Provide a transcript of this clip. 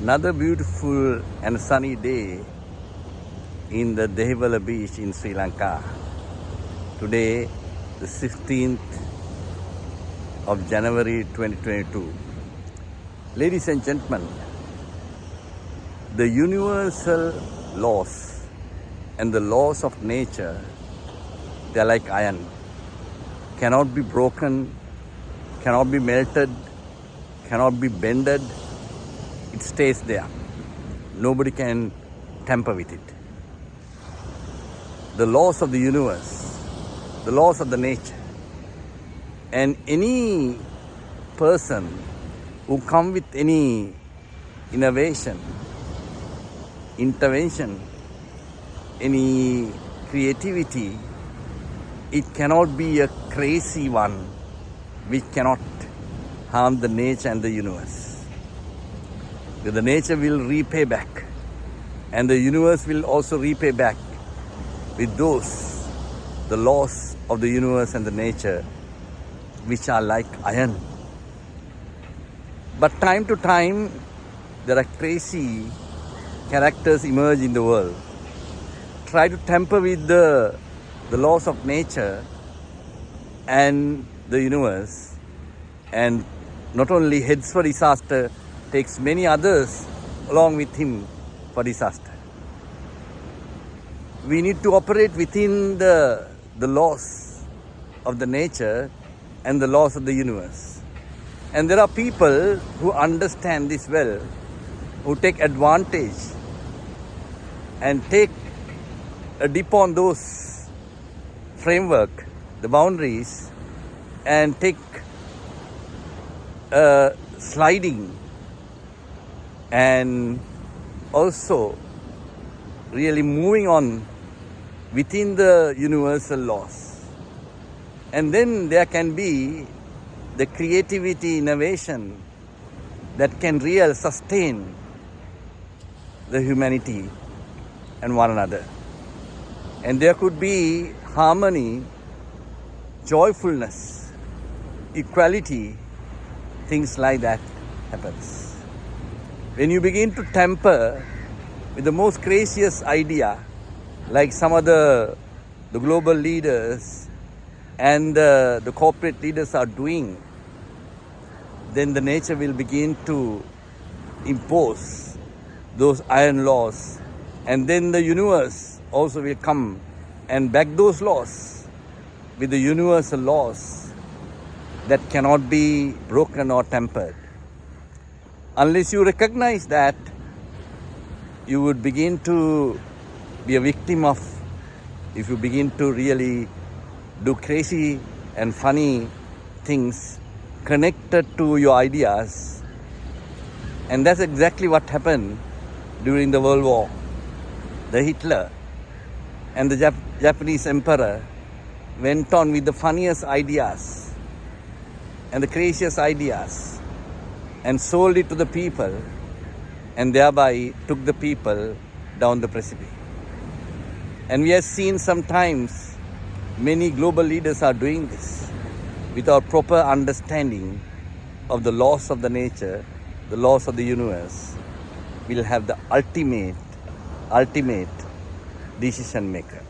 Another beautiful and sunny day in the Dehivala beach in Sri Lanka. Today, the 16th of January 2022. Ladies and gentlemen, the universal laws and the laws of nature, they are like iron. Cannot be broken, cannot be melted, cannot be bended. It stays there. Nobody can tamper with it. The laws of the universe, the laws of the nature. And any person who come with any innovation, intervention, any creativity, it cannot be a crazy one which cannot harm the nature and the universe. The nature will repay back, and the universe will also repay back with those, the laws of the universe and the nature, which are like iron. But time to time, there are crazy characters emerge in the world, try to tamper with the laws of nature and the universe, and not only heads for disaster, takes many others along with him for disaster. We need to operate within the laws of the nature and the laws of the universe. And there are people who understand this well, who take advantage and take a dip on those framework, the boundaries, and take sliding and also really moving on within the universal laws. And then there can be the creativity, innovation that can really sustain the humanity and one another. And there could be harmony, joyfulness, equality, things like that happens. When you begin to tamper with the most craziest idea, like some of the global leaders and the corporate leaders are doing, then the nature will begin to impose those iron laws, and then the universe also will come and back those laws with the universal laws that cannot be broken or tampered. Unless you recognize that, you would begin to be a victim of, if you begin to really do crazy and funny things connected to your ideas. And that's exactly what happened during the World War. The Hitler and the Japanese emperor went on with the funniest ideas and the craziest ideas and sold it to the people, and thereby took the people down the precipice. And we have seen sometimes many global leaders are doing this without proper understanding of the laws of the nature, the laws of the universe, will have the ultimate decision maker.